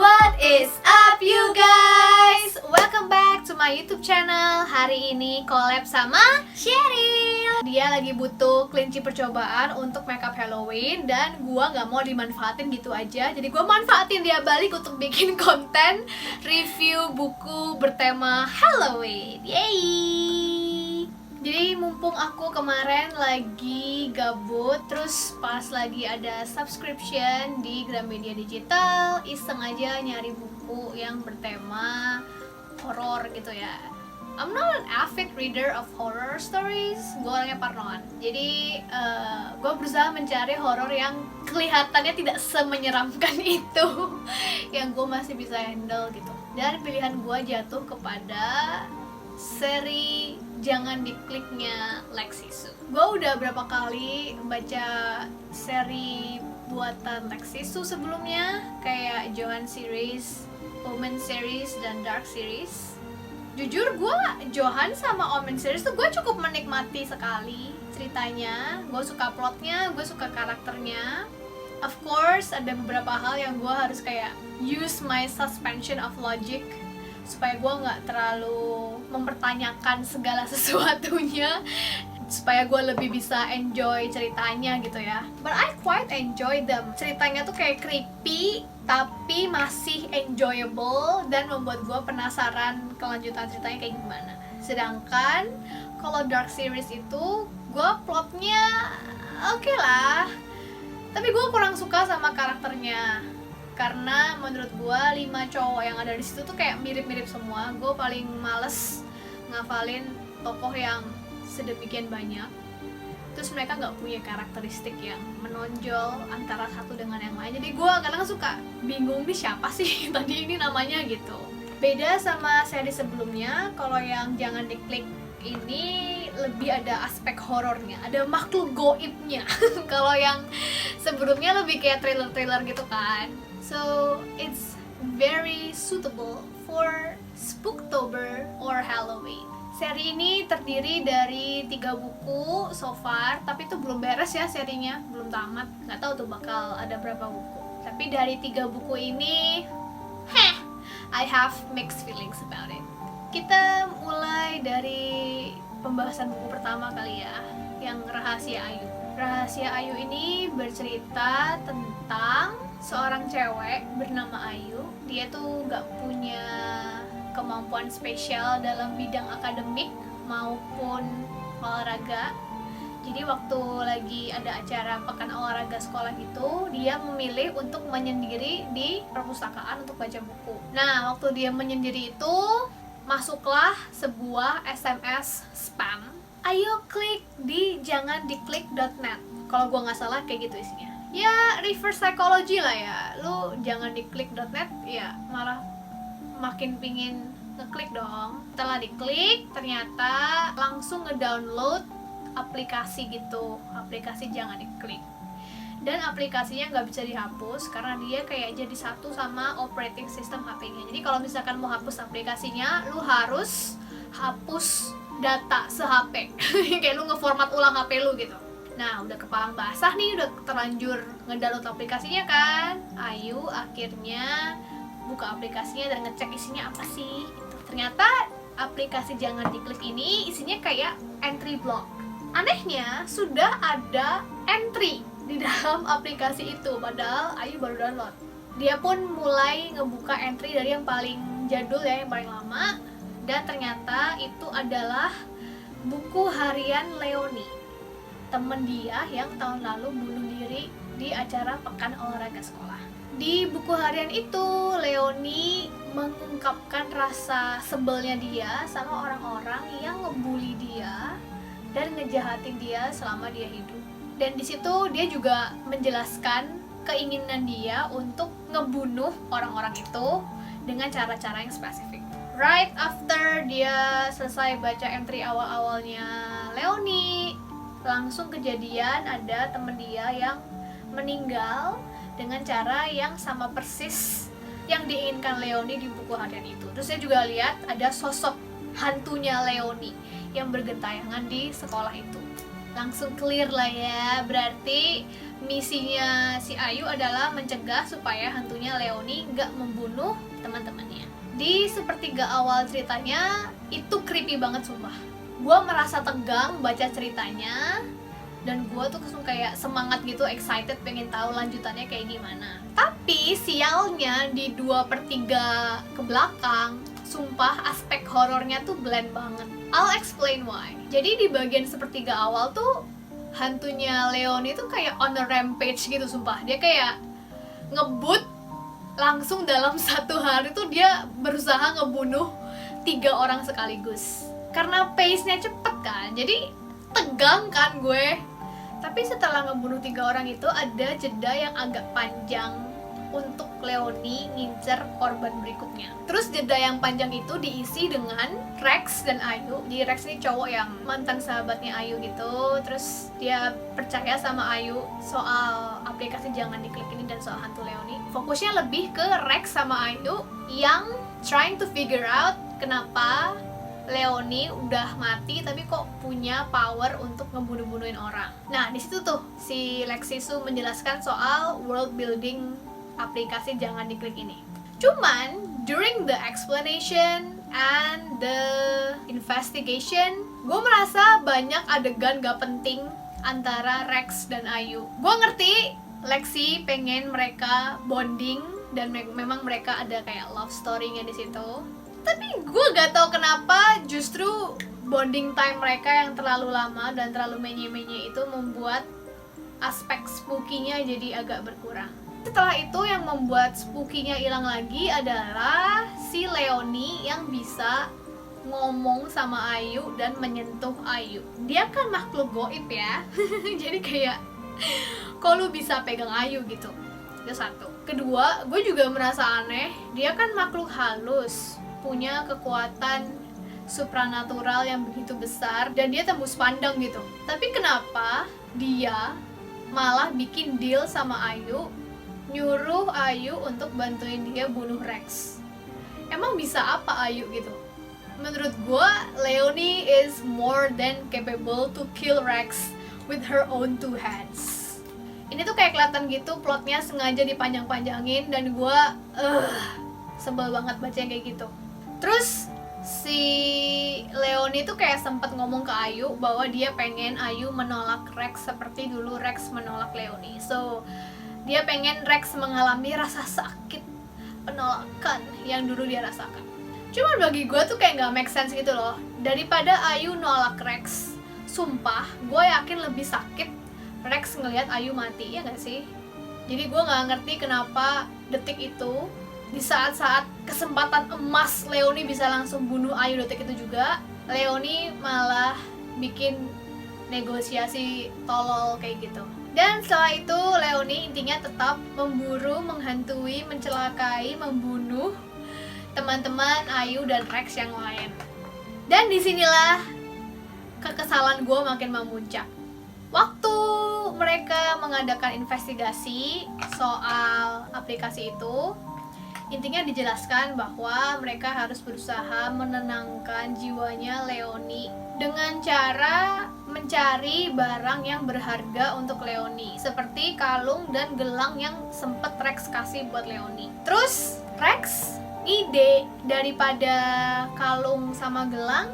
What is up you guys? Welcome back to my YouTube channel. Hari ini collab sama Cheryl. Dia lagi butuh kelinci percobaan untuk makeup Halloween, dan gua nggak mau dimanfaatin gitu aja. Jadi gua manfaatin dia balik untuk bikin konten review buku bertema Halloween. Yeay! Jadi mumpung aku kemarin lagi gabut, terus pas lagi ada subscription di Gramedia Digital, iseng aja nyari buku yang bertema horor gitu ya. I'm not an avid reader of horror stories, gue orangnya parnoan. Jadi gue berusaha mencari horor yang kelihatannya tidak semenyeramkan itu, yang gue masih bisa handle gitu. Dan pilihan gue jatuh kepada seri Jangan Dikliknya Lexi Su. Gue udah berapa kali baca seri buatan Lexi Su sebelumnya, kayak Johan series, Omen series, dan Dark series. Jujur gue Johan sama Omen series tuh gue cukup menikmati sekali ceritanya. Gue suka plotnya, gue suka karakternya. Of course ada beberapa hal yang gue harus kayak use my suspension of logic supaya gue nggak terlalu mempertanyakan segala sesuatunya, supaya gue lebih bisa enjoy ceritanya gitu ya. But I quite enjoy them. Ceritanya tuh kayak creepy tapi masih enjoyable dan membuat gue penasaran kelanjutan ceritanya kayak gimana. Sedangkan kalau Dark series itu gue plotnya oke lah, tapi gue kurang suka sama karakternya. Karena menurut gue 5 cowok yang ada di situ tuh kayak mirip-mirip semua. Gue paling males ngafalin tokoh yang sedemikian banyak. Terus mereka nggak punya karakteristik yang menonjol antara satu dengan yang lain. Jadi gue kadang suka bingung nih siapa sih tadi ini namanya gitu. Beda sama seri sebelumnya, kalau yang Jangan Diklik ini lebih ada aspek horornya, ada makhluk goibnya. Kalau yang sebelumnya lebih kayak thriller-thriller gitu kan. So it's very suitable for Spooktober or Halloween. Seri ini terdiri dari 3 buku so far, tapi itu belum beres ya serinya, belum tamat. Nggak tahu tuh bakal ada berapa buku. Tapi dari 3 buku ini, I have mixed feelings about it. Kita mulai dari pembahasan buku pertama kali ya, yang Rahasia Ayu. Rahasia Ayu ini bercerita tentang seorang cewek bernama Ayu. Dia tuh gak punya kemampuan spesial dalam bidang akademik maupun olahraga. Jadi waktu lagi ada acara pekan olahraga sekolah gitu, dia memilih untuk menyendiri di perpustakaan untuk baca buku. Nah, waktu dia menyendiri itu, masuklah sebuah SMS spam. Ayo klik di jangandiklik.net. Kalau gua nggak salah kayak gitu isinya. Ya reverse psychology lah ya. Lu jangan diklik.net, ya malah makin pingin ngeklik dong. Setelah diklik, ternyata langsung ngedownload aplikasi gitu, aplikasi Jangan Diklik. Dan aplikasinya nggak bisa dihapus karena dia kayak jadi satu sama operating system HP-nya. Jadi kalau misalkan mau hapus aplikasinya, lu harus hapus data se-HP. Kayak lu ngeformat ulang HP lu gitu. Nah, udah kepalang basah nih, udah terlanjur ngedownload aplikasinya kan. Ayu akhirnya buka aplikasinya dan ngecek isinya apa sih gitu. Ternyata aplikasi Jangan Diklik ini isinya kayak entry block. Anehnya sudah ada entry di dalam aplikasi itu, padahal Ayu baru download. Dia pun mulai ngebuka entry dari yang paling jadul ya, yang paling lama. Dan ternyata itu adalah buku harian Leoni, temen dia yang tahun lalu bunuh diri di acara pekan olahraga sekolah. Di buku harian itu, Leoni mengungkapkan rasa sebelnya dia sama orang-orang yang ngebully dia dan ngejahatin dia selama dia hidup. Dan di situ dia juga menjelaskan keinginan dia untuk ngebunuh orang-orang itu dengan cara-cara yang spesifik. Right after dia selesai baca entry awal-awalnya Leoni, langsung kejadian ada temen dia yang meninggal dengan cara yang sama persis yang diinginkan Leoni di buku harian itu. Terus saya juga lihat ada sosok hantunya Leoni yang bergentayangan di sekolah itu. langsung clear lah ya. Berarti misinya si Ayu adalah mencegah supaya hantunya Leoni nggak membunuh teman-temannya. Di sepertiga awal ceritanya itu creepy banget sumpah. Gue merasa tegang baca ceritanya, dan gue tuh langsung kayak semangat gitu, excited pengen tahu lanjutannya kayak gimana. Tapi sialnya di 2/3 ke belakang, sumpah aspek horornya tuh blend banget. I'll explain why. Jadi di bagian sepertiga awal tuh hantunya Leoni tuh kayak on a rampage gitu sumpah. Dia kayak ngebut langsung dalam 1 hari tuh dia berusaha ngebunuh 3 orang sekaligus. Karena pace-nya cepet kan, jadi tegang kan gue. Tapi setelah ngebunuh 3 orang itu ada jeda yang agak panjang untuk Leoni ngincer korban berikutnya. Terus jeda yang panjang itu diisi dengan Rex dan Ayu. Jadi Rex ini cowok yang mantan sahabatnya Ayu gitu. Terus dia percaya sama Ayu soal aplikasi jangan diklik ini dan soal hantu Leoni. Fokusnya lebih ke Rex sama Ayu yang trying to figure out kenapa Leoni udah mati tapi kok punya power untuk ngebunuh-bunuhin orang. Nah, di situ tuh si Lexisu menjelaskan soal world building aplikasi jangan diklik ini. Cuman during the explanation and the investigation, gue merasa banyak adegan gak penting antara Rex dan Ayu. Gue ngerti Lexi pengen mereka bonding dan memang mereka ada kayak love story-nya di situ. Tapi gue gak tahu kenapa justru bonding time mereka yang terlalu lama dan terlalu menye-menye itu membuat aspek spooky-nya jadi agak berkurang. Setelah itu yang membuat spooky-nya hilang lagi adalah si Leoni yang bisa ngomong sama Ayu dan menyentuh Ayu. Dia kan makhluk goib ya. Jadi kayak kok lu bisa pegang Ayu gitu. Itu satu. Kedua, gue juga merasa aneh. Dia kan makhluk halus, punya kekuatan supranatural yang begitu besar dan dia tembus pandang gitu. Tapi kenapa dia malah bikin deal sama Ayu, nyuruh Ayu untuk bantuin dia bunuh Rex? Emang bisa apa Ayu gitu? Menurut gue, Leoni is more than capable to kill Rex with her own 2 hands. Ini tuh kayak kelihatan gitu plotnya sengaja dipanjang-panjangin dan gue sebel banget baca yang kayak gitu. Terus si Leoni tuh kayak sempat ngomong ke Ayu bahwa dia pengen Ayu menolak Rex seperti dulu Rex menolak Leoni. So dia pengen Rex mengalami rasa sakit penolakan yang dulu dia rasakan. Cuma bagi gue tuh kayak gak make sense gitu loh. Daripada Ayu nolak Rex, sumpah gue yakin lebih sakit Rex ngelihat Ayu mati, ya gak sih? Jadi gue gak ngerti kenapa detik itu, di saat-saat kesempatan emas Leoni bisa langsung bunuh Ayu detik itu juga, Leoni malah bikin negosiasi tolol kayak gitu. Dan setelah itu Leoni intinya tetap memburu, menghantui, mencelakai, membunuh teman-teman Ayu dan Rex yang lain. Dan disinilah kekesalan gue makin memuncak. Waktu mereka mengadakan investigasi soal aplikasi itu, intinya dijelaskan bahwa mereka harus berusaha menenangkan jiwanya Leoni dengan cara mencari barang yang berharga untuk Leoni, seperti kalung dan gelang yang sempet Rex kasih buat Leoni. Terus Rex ide daripada kalung sama gelang,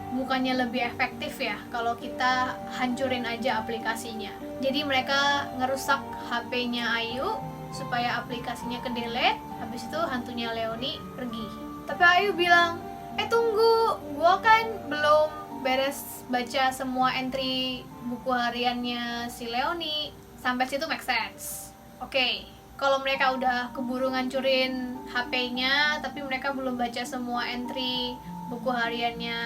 bukannya lebih efektif ya kalau kita hancurin aja aplikasinya. Jadi mereka ngerusak HP-nya Ayu supaya aplikasinya ke-delete. Habis itu hantunya Leoni pergi. Tapi Ayu bilang, tunggu, gua kan belum beres baca semua entry buku hariannya si Leoni. Sampai situ make sense. Oke, kalau mereka udah keburu ngancurin HP-nya tapi mereka belum baca semua entry buku hariannya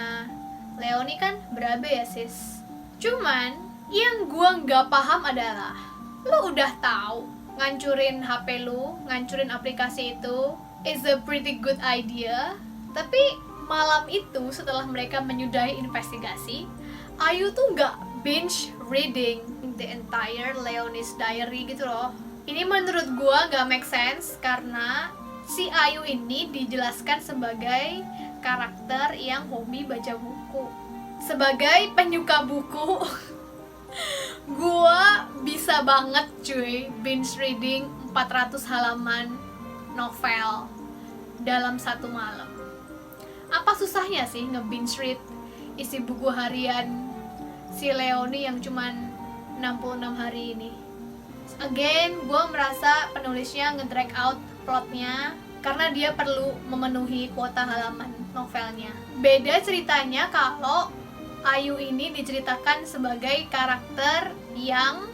Leoni, kan berabe ya sis. Cuman yang gua nggak paham adalah, lu udah tahu ngancurin HP lu, ngancurin aplikasi itu is a pretty good idea, tapi malam itu setelah mereka menyudahi investigasi, Ayu tuh nggak binge reading the entire Leoni's diary gitu loh. Ini menurut gua nggak make sense karena si Ayu ini dijelaskan sebagai karakter yang hobi baca buku. Sebagai penyuka buku, Gua bisa banget cuy binge reading 400 halaman novel dalam satu malam. Apa susahnya sih nge-binge read isi buku harian si Leonie yang cuman 66 hari ini? Again, gue merasa penulisnya nge-drag out plotnya karena dia perlu memenuhi kuota halaman novelnya. Beda ceritanya kalau Ayu ini diceritakan sebagai karakter yang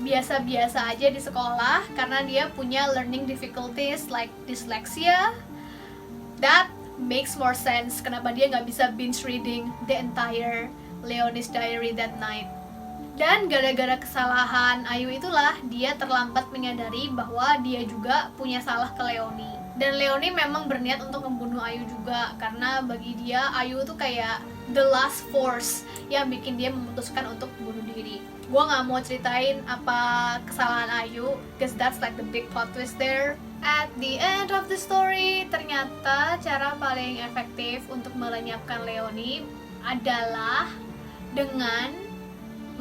biasa-biasa aja di sekolah karena dia punya learning difficulties like dyslexia. That makes more sense kenapa dia nggak bisa binge reading the entire Leonie's Diary that night. Dan gara-gara kesalahan Ayu itulah dia terlambat menyadari bahwa dia juga punya salah ke Leonie. Dan Leonie memang berniat untuk membunuh Ayu juga karena bagi dia Ayu tuh kayak the last force yang bikin dia memutuskan untuk bunuh diri. Gua nggak mau ceritain apa kesalahan Ayu, cause that's like the big plot twist there. At the end of the story, ternyata cara paling efektif untuk melenyapkan Leonie adalah dengan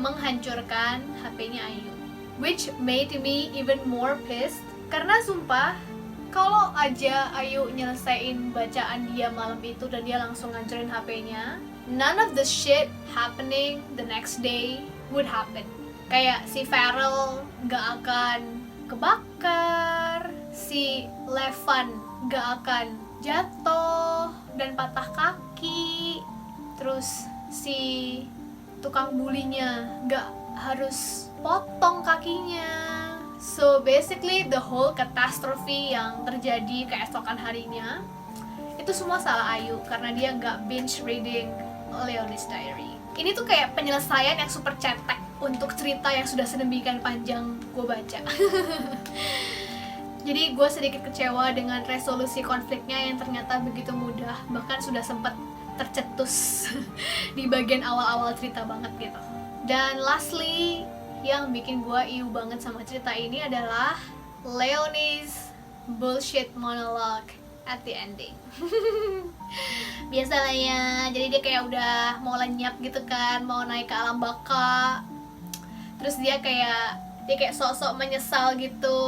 menghancurkan HP-nya Ayu, which made me even more pissed. Karena sumpah, kalau aja Ayu nyelesain bacaan dia malam itu dan dia langsung ngancurin HP-nya, none of the shit happening the next day would happen. Kayak si Farrell gak akan kebakar, si Levan gak akan jatuh dan patah kaki, terus si tukang bulinya gak harus potong kakinya. So basically the whole catastrophe yang terjadi keesokan harinya itu semua salah Ayu karena dia gak binge reading Leonie's Diary. Ini tuh kayak penyelesaian yang super cetek untuk cerita yang sudah sedemikian panjang gue baca. Jadi gue sedikit kecewa dengan resolusi konfliknya yang ternyata begitu mudah, bahkan sudah sempat tercetus di bagian awal-awal cerita banget gitu. Dan lastly, yang bikin gue iu banget sama cerita ini adalah Leonie's bullshit monologue at the ending. Biasalah ya, jadi dia kayak udah mau lenyap gitu kan, mau naik ke alam baka. Terus dia kayak sok-sok menyesal gitu,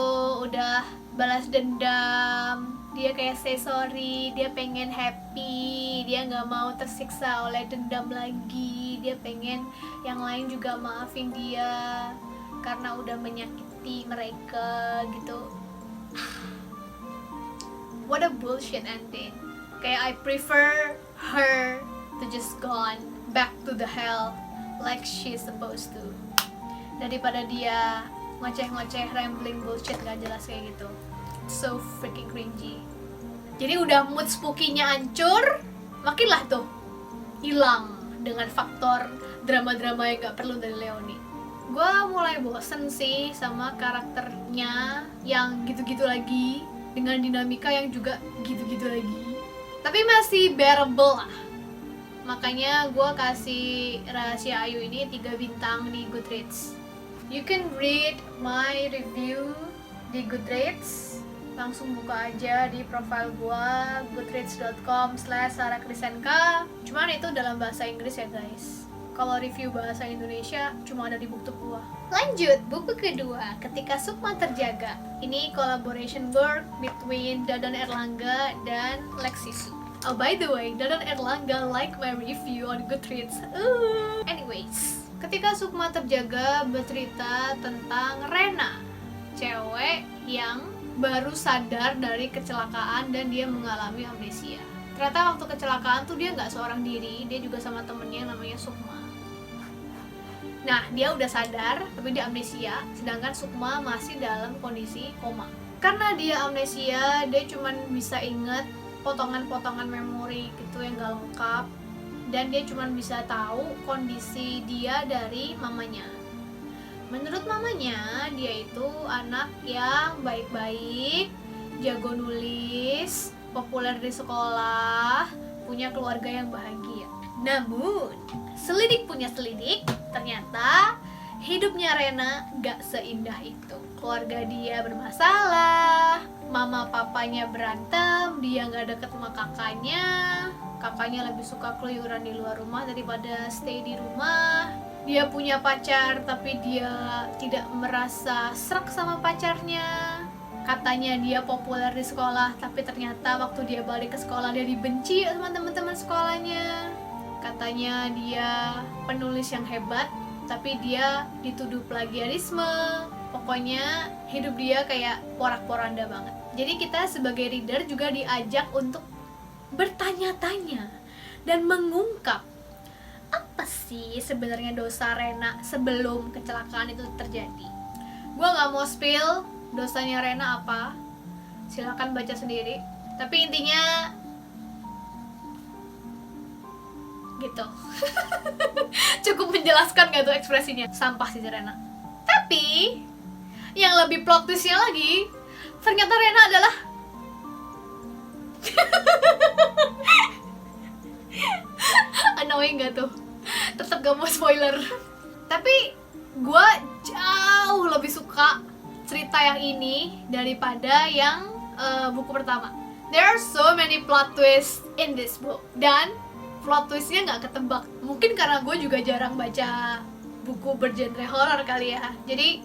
udah balas dendam. Dia kayak say sorry, dia pengen happy, dia nggak mau tersiksa oleh dendam lagi, dia pengen yang lain juga maafin dia karena udah menyakiti mereka gitu. What a bullshit ending. Kayak I prefer her to just gone back to the hell like she's supposed to, daripada dia ngoceh-ngoceh rambling bullshit gak jelas kayak gitu. So freaking cringy. Jadi udah mood spooky-nya hancur, makinlah tuh hilang dengan faktor drama-drama yang gak perlu dari Leonie. Gue mulai bosen sih sama karakternya yang gitu-gitu lagi, dengan dinamika yang juga gitu-gitu lagi. Tapi masih bearable lah. Makanya gue kasih Rahasia Ayu ini 3 bintang di Goodreads. You can read my review di Goodreads. Langsung buka aja di profile gua goodreads.com/sarakrisenka. Cuman itu dalam bahasa Inggris ya guys. Kalau review bahasa Indonesia cuma ada di BookTube gua. Lanjut, buku kedua, Ketika Sukma Terjaga. Ini collaboration work between Dadan Erlangga dan Lexi Su. Oh by the way, Dadan Erlangga like my review on Goodreads. Anyways, Ketika Sukma Terjaga bercerita tentang Rena, cewek yang baru sadar dari kecelakaan dan dia mengalami amnesia. Ternyata waktu kecelakaan tuh dia nggak seorang diri, dia juga sama temennya namanya Sukma. Nah, dia udah sadar tapi dia amnesia, sedangkan Sukma masih dalam kondisi koma. Karena dia amnesia, dia cuman bisa inget potongan-potongan memori gitu yang gak lengkap, dan dia cuman bisa tahu kondisi dia dari mamanya. Menurut mamanya, dia itu anak yang baik-baik, jago nulis, populer di sekolah, punya keluarga yang bahagia. Namun, selidik punya selidik, ternyata hidupnya Rena gak seindah itu. Keluarga dia bermasalah, mama papanya berantem, dia gak deket sama kakaknya lebih suka keluyuran di luar rumah daripada stay di rumah. dia punya pacar tapi dia tidak merasa serak sama pacarnya. Katanya dia populer di sekolah, tapi ternyata waktu dia balik ke sekolah dia dibenci sama teman-teman sekolahnya. Katanya dia penulis yang hebat, tapi dia dituduh plagiarisme. Pokoknya hidup dia kayak porak-poranda banget. Jadi kita sebagai reader juga diajak untuk bertanya-tanya dan mengungkap apa sih sebenarnya dosa Rena sebelum kecelakaan itu terjadi. Gua nggak mau spill dosanya Rena apa, silakan baca sendiri. Tapi intinya gitu. Cukup menjelaskan gak tuh ekspresinya? Sampah sih Rena. Tapi yang lebih plot twistnya lagi, ternyata Rena adalah annoying gak tuh? Tetap gak mau spoiler. Tapi gue jauh lebih suka cerita yang ini daripada yang buku pertama. There are so many plot twists in this book, dan plot twistnya gak ketebak. Mungkin karena gue juga jarang baca buku bergenre horor kali ya, jadi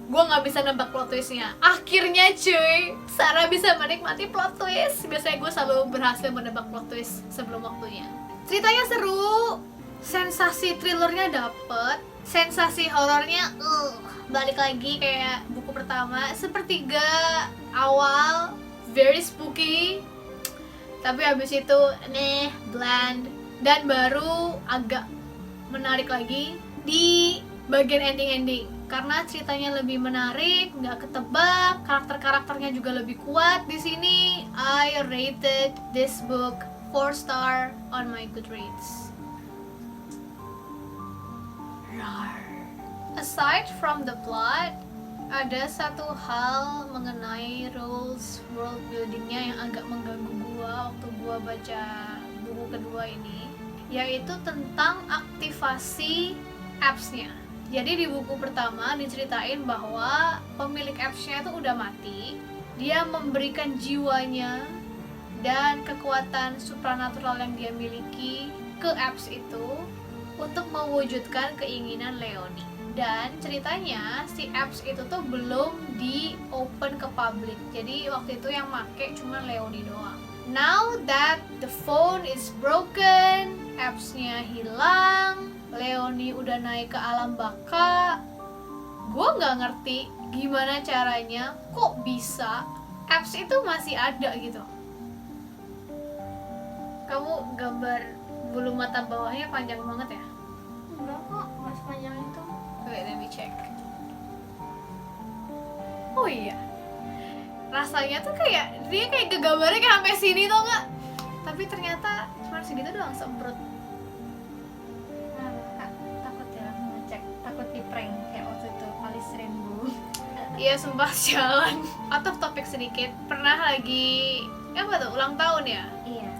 gue nggak bisa nebak plot twistnya. Akhirnya cuy, Sarah bisa menikmati plot twist. Biasanya gue selalu berhasil menebak plot twist sebelum waktunya. Ceritanya seru, sensasi thrillernya dapet, sensasi horornya balik lagi kayak buku pertama. Sepertiga awal very spooky, tapi habis itu bland, dan baru agak menarik lagi di bagian ending-ending. Karena ceritanya lebih menarik, nggak ketebak, karakter-karakternya juga lebih kuat di sini. I rated this book 4 star on my Goodreads. Rawr. Aside from the plot, ada satu hal mengenai rules world buildingnya yang agak mengganggu gua waktu gua baca buku kedua ini, yaitu tentang aktivasi apps-nya. Jadi di buku pertama diceritain bahwa pemilik apps-nya itu udah mati. Dia memberikan jiwanya dan kekuatan supranatural yang dia miliki ke apps itu untuk mewujudkan keinginan Leonie. Dan ceritanya si apps itu tuh belum di open ke publik. Jadi waktu itu yang make cuma Leonie doang. Now that the phone is broken, apps-nya hilang, Leonie udah naik ke alam baka. Gue nggak ngerti gimana caranya kok bisa apps itu masih ada gitu. Kamu gambar bulu mata bawahnya panjang banget ya? Enggak kok, nggak sepanjang itu. Wait, let me check. Oh iya, rasanya tuh kayak dia kayak kegambarnya kayak sampai sini tuh nggak? Tapi ternyata cuma segitu doang, semprot. Takut ya ngecek, takut di prank kayak waktu itu Alice Rainbow. Iya sumpah jalan. Out of topic sedikit, pernah lagi apa tuh ulang tahun ya? Iya.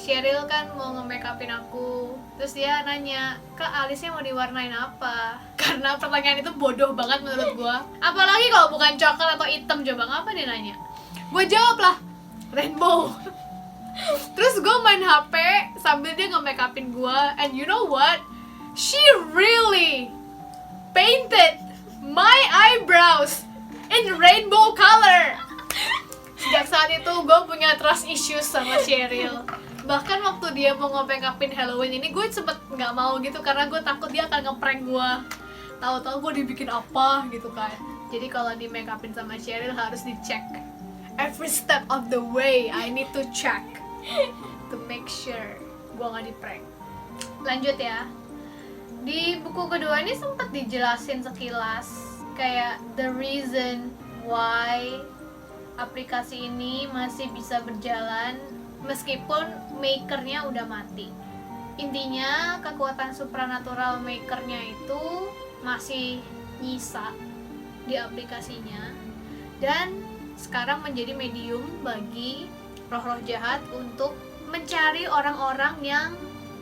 Cheryl kan mau nge-makeupin aku, terus dia nanya, Kak alisnya mau diwarnain apa? Karena pertanyaan itu bodoh banget menurut gua. Apalagi kalau bukan coklat atau hitam, coba ngapa dia nanya? Gua jawab lah, rainbow. Terus gua main HP sambil dia nge-makeupin gua, and you know what? She really painted my eyebrows in rainbow color. Sejak saat itu gue punya trust issues sama Cheryl. Bahkan waktu dia mau nge-makeupin Halloween ini, gue sempet nggak mau gitu karena gue takut dia akan nge-prank gue. Tahu-tahu gue dibikin apa gitu kan. Jadi kalau di makeupin sama Cheryl harus dicek. Every step of the way I need to check to make sure gue nggak di-prank. Lanjut ya. Di buku kedua ini sempet dijelasin sekilas kayak the reason why aplikasi ini masih bisa berjalan meskipun makernya udah mati. Intinya kekuatan supranatural makernya itu masih nyisa di aplikasinya dan sekarang menjadi medium bagi roh-roh jahat untuk mencari orang-orang yang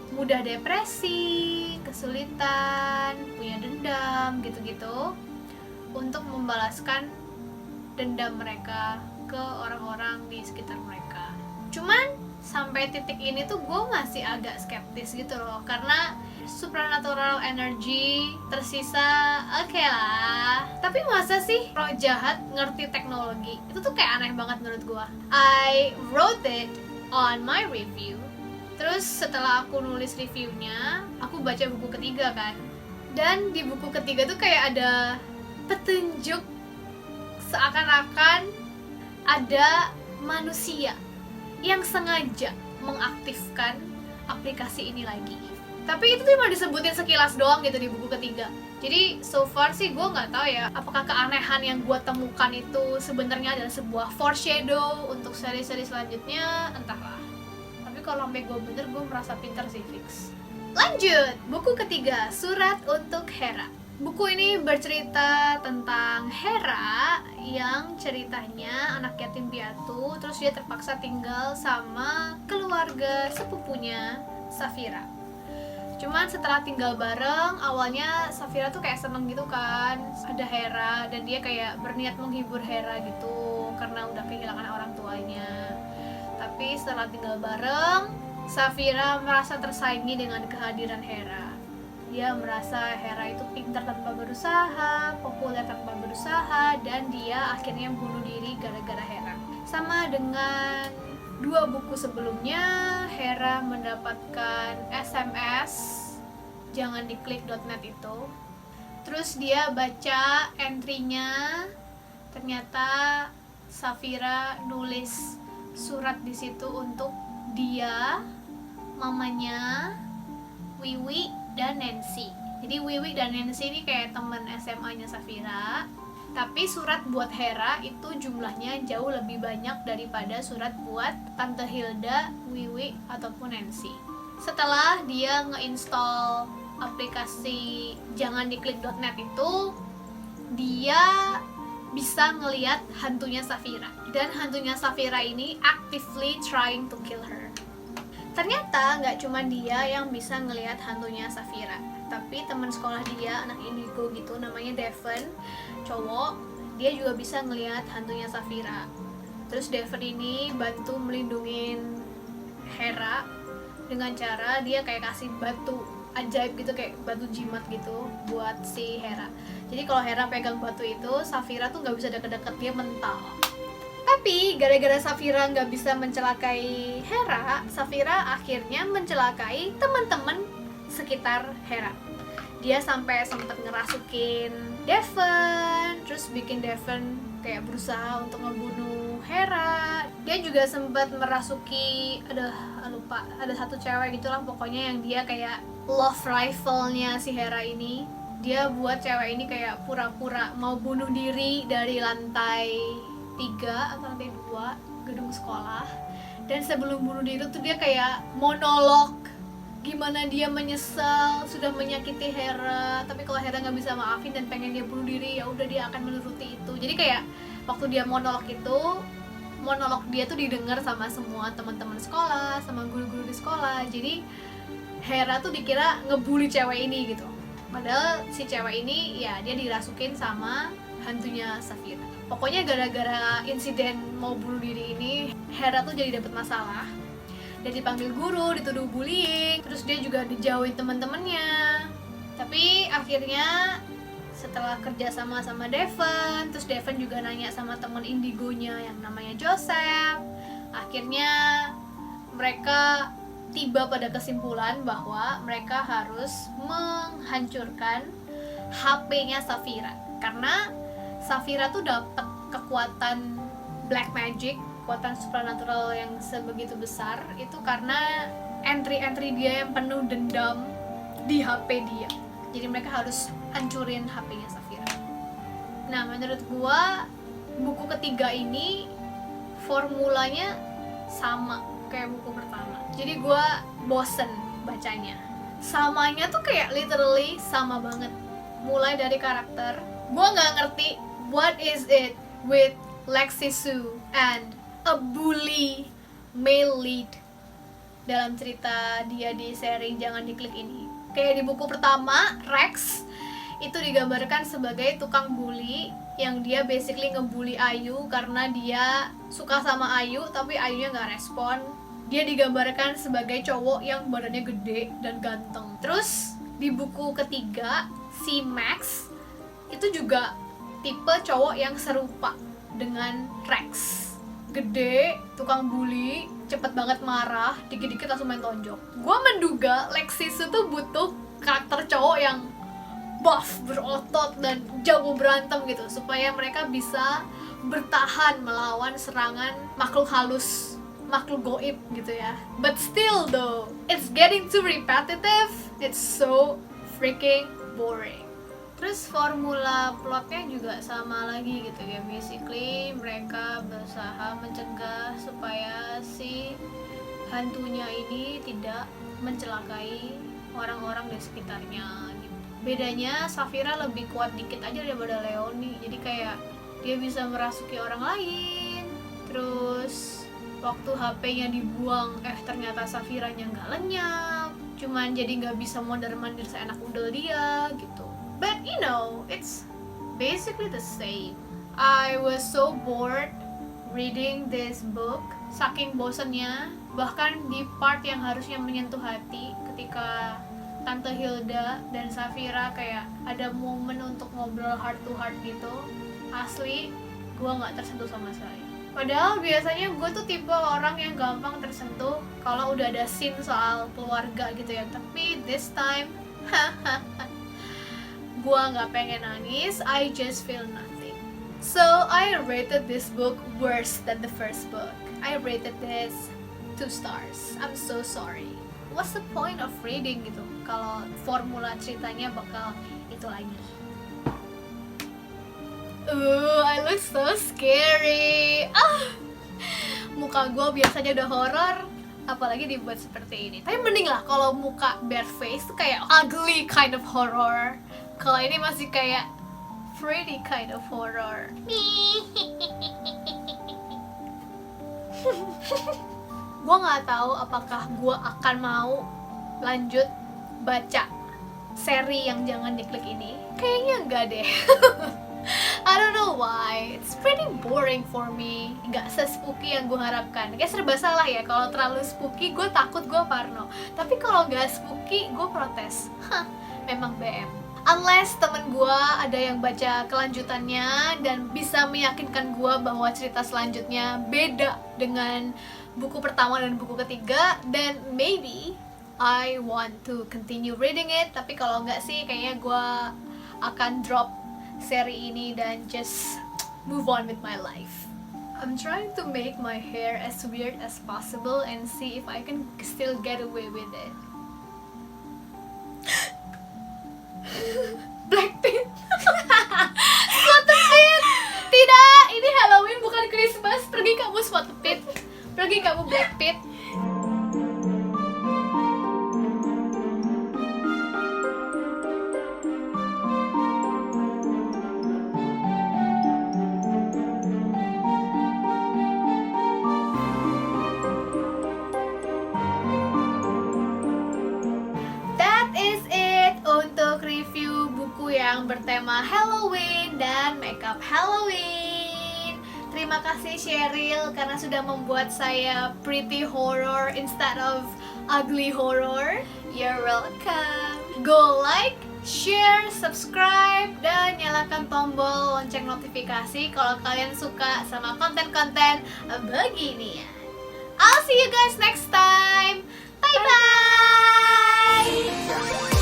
mudah depresi, kesulitan, punya dendam gitu-gitu untuk membalaskan dendam mereka ke orang-orang di sekitar mereka. Cuman sampai titik ini tuh gue masih agak skeptis gitu loh, karena supernatural energy, tersisa oke lah. Tapi masa sih roh jahat ngerti teknologi? Itu tuh kayak aneh banget menurut gua. I wrote it on my review. Terus setelah aku nulis reviewnya, aku baca buku ketiga kan. Dan di buku ketiga tuh kayak ada petunjuk seakan-akan ada manusia yang sengaja mengaktifkan aplikasi ini lagi. Tapi itu cuma disebutin sekilas doang gitu di buku ketiga. Jadi so far sih gue nggak tahu ya apakah keanehan yang gue temukan itu sebenarnya adalah sebuah foreshadow untuk seri-seri selanjutnya, entahlah. Tapi kalau sampai gue bener, gue merasa pinter sih, fix. Lanjut, buku ketiga, Surat untuk Hera. Buku ini bercerita tentang Hera yang ceritanya anak yatim piatu, terus dia terpaksa tinggal sama keluarga sepupunya Safira. Cuman setelah tinggal bareng, awalnya Safira tuh kayak seneng gitu kan, ada Hera, dan dia kayak berniat menghibur Hera gitu karena udah kehilangan orang tuanya. Tapi setelah tinggal bareng, Safira merasa tersaingi dengan kehadiran Hera. Dia merasa Hera itu pintar tanpa berusaha, populer tanpa berusaha, dan dia akhirnya bunuh diri gara-gara Hera. Sama dengan dua buku sebelumnya, Hera mendapatkan SMS jangan diklik.net itu. Terus dia baca entry-nya, ternyata Safira nulis surat di situ untuk dia, mamanya, Wiwi, dan Nancy. Jadi Wiwi dan Nancy ini kayak teman SMA-nya Safira. Tapi surat buat Hera itu jumlahnya jauh lebih banyak daripada surat buat Tante Hilda, Wiwi, ataupun Nancy. Setelah dia ngeinstall aplikasi jangan diklik.net itu, dia bisa ngelihat hantunya Safira. Dan hantunya Safira ini actively trying to kill her. Ternyata nggak cuma dia yang bisa ngelihat hantunya Safira, tapi teman sekolah dia, anak indigo gitu, namanya Devon, cowok, dia juga bisa ngelihat hantunya Safira. Terus Devon ini bantu melindungin Hera dengan cara dia kayak kasih batu ajaib gitu, kayak batu jimat gitu buat si Hera. Jadi kalau Hera pegang batu itu, Safira tuh nggak bisa deket-deket, dia mental. Tapi gara-gara Safira nggak bisa mencelakai Hera, Safira akhirnya mencelakai teman-teman sekitar Hera. Dia sampai sempat ngerasukin Devon, terus bikin Devon kayak berusaha untuk ngebunuh Hera. Dia juga sempat merasuki, lupa, ada satu cewek gitulah pokoknya yang dia kayak love rival-nya si Hera ini. Dia buat cewek ini kayak pura-pura mau bunuh diri dari lantai 3 atau lantai 2 gedung sekolah. Dan sebelum bunuh diri tuh dia kayak monolog gimana dia menyesal sudah menyakiti Hera, tapi kalau Hera nggak bisa maafin dan pengen dia bunuh diri, ya udah dia akan menuruti itu. Jadi kayak waktu dia monolog itu, monolog dia tuh didengar sama semua teman-teman sekolah, sama guru-guru di sekolah. Jadi Hera tuh dikira ngebully cewek ini gitu, padahal si cewek ini ya dia dirasukin sama hantunya Safira. Pokoknya gara-gara insiden mau bunuh diri ini, Hera tuh jadi dapet masalah. Dia dipanggil guru, dituduh bullying, terus dia juga dijauhin teman-temannya. Tapi akhirnya setelah kerja sama Devon, terus Devon juga nanya sama teman indigonya yang namanya Joseph, akhirnya mereka tiba pada kesimpulan bahwa mereka harus menghancurkan HP-nya Safira. Karena Safira tuh dapat kekuatan black magic, kekuatan supernatural yang sebegitu besar itu karena entry-entry dia yang penuh dendam di HP dia. Jadi mereka harus hancurin HP-nya Safira. Nah, menurut gua buku ketiga ini formulanya sama kayak buku pertama. Jadi gua bosen bacanya. Samanya tuh kayak literally sama banget. Mulai dari karakter, gua nggak ngerti what is it with Lexi Sue and a bully male lead dalam cerita dia di seri Jangan Diklik ini. Kayak di buku pertama, Rex itu digambarkan sebagai tukang bully yang dia basically ngebully Ayu karena dia suka sama Ayu tapi Ayunya nggak respon. Dia digambarkan sebagai cowok yang badannya gede dan ganteng. Terus Di buku ketiga, si Max itu juga tipe cowok yang serupa dengan Rex. Gede, tukang bully, cepet banget marah, dikit-dikit langsung main tonjok. Gue menduga Lexis itu butuh karakter cowok yang buff, berotot, dan jago berantem gitu, supaya mereka bisa bertahan melawan serangan makhluk halus, makhluk goib gitu ya. But still though, it's getting too repetitive, it's so freaking boring. Terus formula plotnya juga sama lagi gitu ya. Basically mereka berusaha mencegah supaya si hantunya ini tidak mencelakai orang-orang di sekitarnya gitu. Bedanya Saphira lebih kuat dikit aja daripada Leonie. Jadi kayak dia bisa merasuki orang lain. Terus waktu HP-nya dibuang, ternyata Saphiranya nggak lenyap. Cuman jadi nggak bisa mondar-mandir seenak udel dia gitu. But you know, it's basically the same. I was so bored reading this book, saking bosennya. Bahkan di part yang harusnya menyentuh hati, ketika Tante Hilda dan Saphira kayak ada momen untuk ngobrol heart to heart gitu, asli gue nggak tersentuh sama sekali. Padahal biasanya gue tuh tipe orang yang gampang tersentuh kalau udah ada scene soal keluarga gitu ya. Tapi this time, gue nggak pengen nangis, I just feel nothing. So I rated this book worse than the first book. I rated this 2 stars. I'm so sorry. What's the point of reading gitu kalau formula ceritanya bakal itu lagi? I look so scary. Muka gue biasanya udah horor, apalagi dibuat seperti ini. Tapi mending lah kalau muka bare face tuh kayak ugly kind of horror. Kalau ini masih kayak pretty kind of horror. Gue nggak tahu apakah gue akan mau lanjut baca seri yang jangan diklik ini. Kayaknya enggak deh. I don't know why. It's pretty boring for me. Nggak se-spooky yang gue harapkan. Kayak serba salah ya. Kalau terlalu spooky, gue takut, gue parno. Tapi kalau nggak spooky, gue protes. Memang BM. Unless temen gue ada yang baca kelanjutannya dan bisa meyakinkan gue bahwa cerita selanjutnya beda dengan buku pertama dan buku ketiga, then maybe I want to continue reading it. Tapi kalau nggak sih, kayaknya gue akan drop seri ini dan just move on with my life. I'm trying to make my hair as weird as possible and see if I can still get away with it. Blackpink. Swatepit. Tidak, ini Halloween bukan Christmas. Pergi kamu Swatepit. Pergi kamu Blackpink. Yang bertema Halloween dan makeup Halloween. Terima kasih Cheryl karena sudah membuat saya pretty horror instead of ugly horror. You're welcome. Go like, share, subscribe, dan nyalakan tombol lonceng notifikasi kalau kalian suka sama konten-konten beginian. I'll see you guys next time. Bye bye.